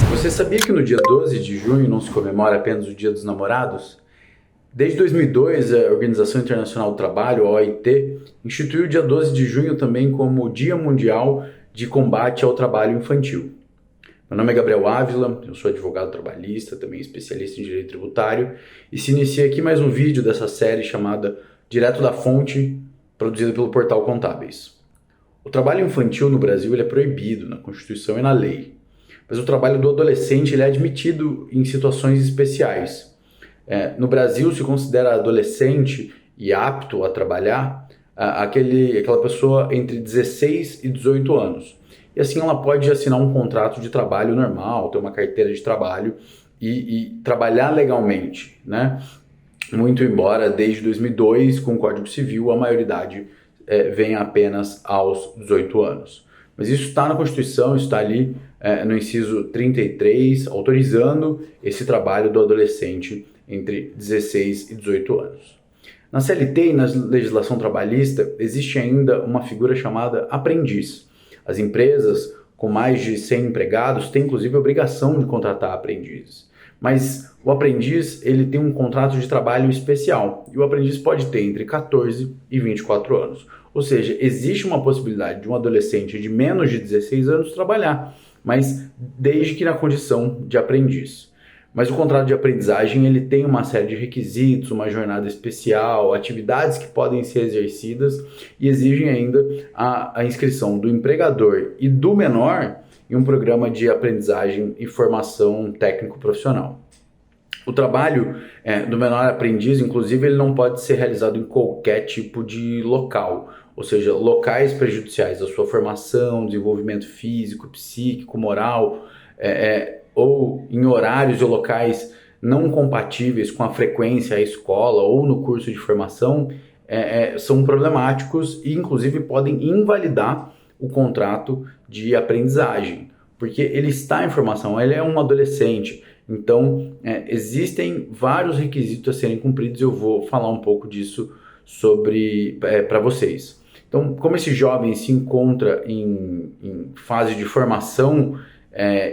Você sabia que no dia 12 de junho não se comemora apenas o Dia dos Namorados? Desde 2002, a Organização Internacional do Trabalho, a OIT, instituiu o dia 12 de junho também como o Dia Mundial de Combate ao Trabalho Infantil. Meu nome é Gabriel Ávila, eu sou advogado trabalhista, também especialista em direito tributário, e se inicia aqui mais um vídeo dessa série chamada Direto da Fonte, produzida pelo Portal Contábeis. O trabalho infantil no Brasil ele é proibido na Constituição e na lei, mas o trabalho do adolescente ele é admitido em situações especiais. No Brasil se considera adolescente e apto a trabalhar aquela pessoa entre 16 e 18 anos. E assim ela pode assinar um contrato de trabalho normal, ter uma carteira de trabalho e trabalhar legalmente, né? Muito embora desde 2002, com o Código Civil, a maioridade venha apenas aos 18 anos. Mas isso está na Constituição, está ali no inciso 33, autorizando esse trabalho do adolescente entre 16 e 18 anos. Na CLT e na legislação trabalhista, existe ainda uma figura chamada aprendiz. As empresas com mais de 100 empregados têm inclusive a obrigação de contratar aprendizes. Mas o aprendiz ele tem um contrato de trabalho especial e o aprendiz pode ter entre 14 e 24 anos. Ou seja, existe uma possibilidade de um adolescente de menos de 16 anos trabalhar, mas desde que na condição de aprendiz. Mas o contrato de aprendizagem ele tem uma série de requisitos, uma jornada especial, atividades que podem ser exercidas e exigem ainda a inscrição do empregador e do menor em um programa de aprendizagem e formação técnico-profissional. O trabalho do menor aprendiz, inclusive, ele não pode ser realizado em qualquer tipo de local, ou seja, locais prejudiciais à sua formação, desenvolvimento físico, psíquico, moral, ou em horários ou locais não compatíveis com a frequência à escola ou no curso de formação, são problemáticos e, inclusive, podem invalidar o contrato de aprendizagem, porque ele está em formação, ele é um adolescente, então existem vários requisitos a serem cumpridos e eu vou falar um pouco disso para vocês. Então, como esse jovem se encontra em fase de formação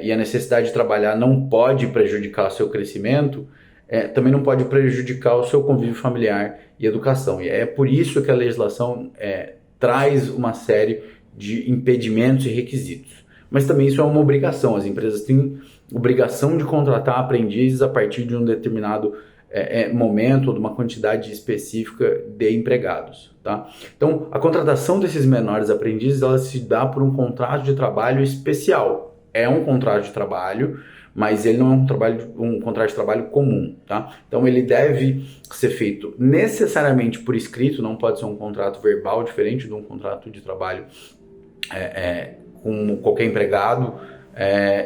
e a necessidade de trabalhar não pode prejudicar o seu crescimento, também não pode prejudicar o seu convívio familiar e educação. E é por isso que a legislação traz uma série de impedimentos e requisitos. Mas também isso é uma obrigação. As empresas têm obrigação de contratar aprendizes a partir de um determinado momento ou de uma quantidade específica de empregados. Tá? Então, a contratação desses menores aprendizes ela se dá por um contrato de trabalho especial. É um contrato de trabalho, mas ele não é um contrato de trabalho comum, tá? Então ele deve ser feito necessariamente por escrito, não pode ser um contrato verbal diferente de um contrato de trabalho com qualquer empregado.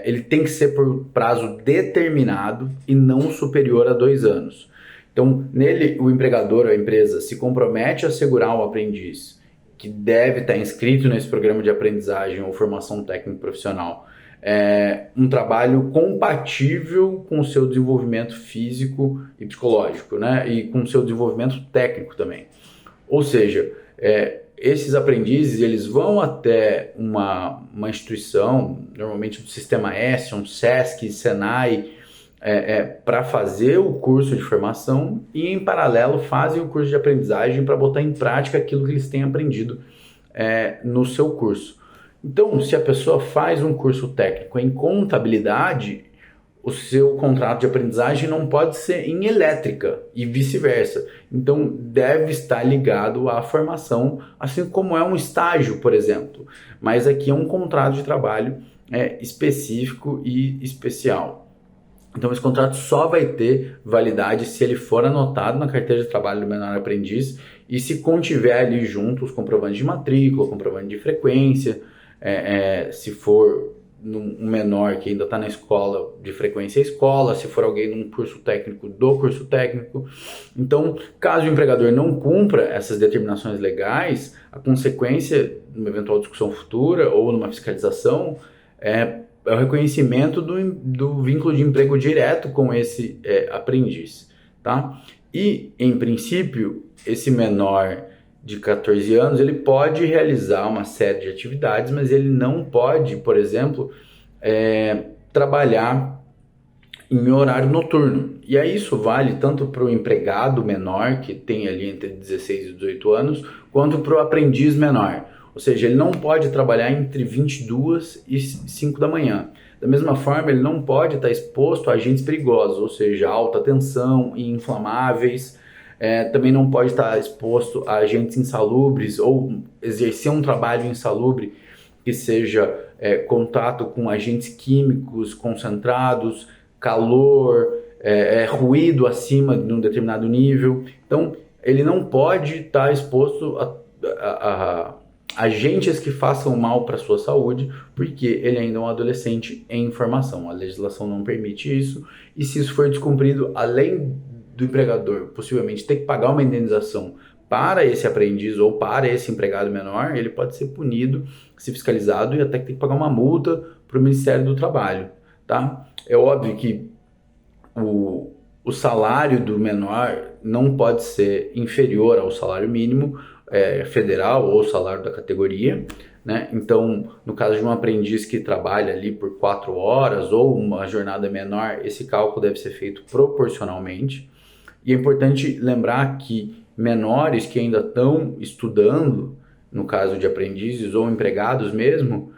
Ele tem que ser por prazo determinado e não superior a 2 anos. Então nele o empregador ou a empresa se compromete a assegurar o aprendiz que deve estar inscrito nesse programa de aprendizagem ou formação técnico profissional um trabalho compatível com o seu desenvolvimento físico e psicológico, né? E com o seu desenvolvimento técnico também. Ou seja, esses aprendizes eles vão até uma instituição, normalmente do Sistema S, um SESC, Senai, para fazer o curso de formação e em paralelo fazem o curso de aprendizagem para botar em prática aquilo que eles têm aprendido no seu curso. Então, se a pessoa faz um curso técnico em contabilidade, o seu contrato de aprendizagem não pode ser em elétrica e vice-versa. Então, deve estar ligado à formação, assim como é um estágio, por exemplo. Mas aqui é um contrato de trabalho específico e especial. Então, esse contrato só vai ter validade se ele for anotado na carteira de trabalho do menor aprendiz e se contiver ali junto os comprovantes de matrícula, comprovante de frequência, se for um menor que ainda está na escola, de frequência à escola, se for alguém num curso técnico, do curso técnico. Então, caso o empregador não cumpra essas determinações legais, a consequência, numa eventual discussão futura ou numa fiscalização, é o reconhecimento do vínculo de emprego direto com esse aprendiz, tá? E, em princípio, esse menor de 14 anos, ele pode realizar uma série de atividades, mas ele não pode, por exemplo, trabalhar em horário noturno. E aí isso vale tanto para o empregado menor, que tem ali entre 16 e 18 anos, quanto para o aprendiz menor. Ou seja, ele não pode trabalhar entre 22 e 5 da manhã. Da mesma forma, ele não pode estar exposto a agentes perigosos, ou seja, alta tensão e inflamáveis. Também não pode estar exposto a agentes insalubres ou exercer um trabalho insalubre que seja contato com agentes químicos concentrados, calor, ruído acima de um determinado nível. Então, ele não pode estar exposto a agentes que façam mal para a sua saúde, porque ele ainda é um adolescente em formação. A legislação não permite isso, e se isso for descumprido, além do empregador possivelmente ter que pagar uma indenização para esse aprendiz ou para esse empregado menor, ele pode ser punido, ser fiscalizado e até ter que pagar uma multa para o Ministério do Trabalho, tá? É óbvio que o salário do menor não pode ser inferior ao salário mínimo federal ou salário da categoria, né? Então, no caso de um aprendiz que trabalha ali por 4 horas ou uma jornada menor, esse cálculo deve ser feito proporcionalmente. E é importante lembrar que menores que ainda estão estudando, no caso de aprendizes ou empregados mesmo,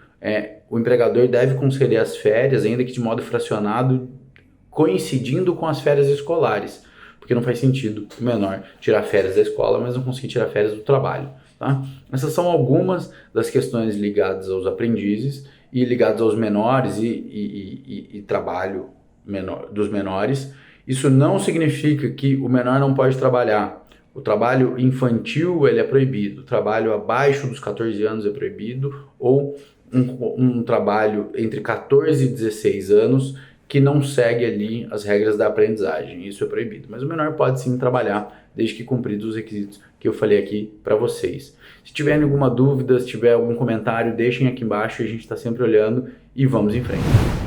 o empregador deve conceder as férias, ainda que de modo fracionado, coincidindo com as férias escolares, porque não faz sentido o menor tirar férias da escola, mas não conseguir tirar férias do trabalho, tá? Essas são algumas das questões ligadas aos aprendizes e ligadas aos menores e trabalho dos menores. Isso não significa que o menor não pode trabalhar. O trabalho infantil ele é proibido, o trabalho abaixo dos 14 anos é proibido, ou um trabalho entre 14 e 16 anos que não segue ali as regras da aprendizagem, isso é proibido. Mas o menor pode sim trabalhar, desde que cumpridos os requisitos que eu falei aqui para vocês. Se tiverem alguma dúvida, se tiver algum comentário, deixem aqui embaixo, a gente está sempre olhando e vamos em frente.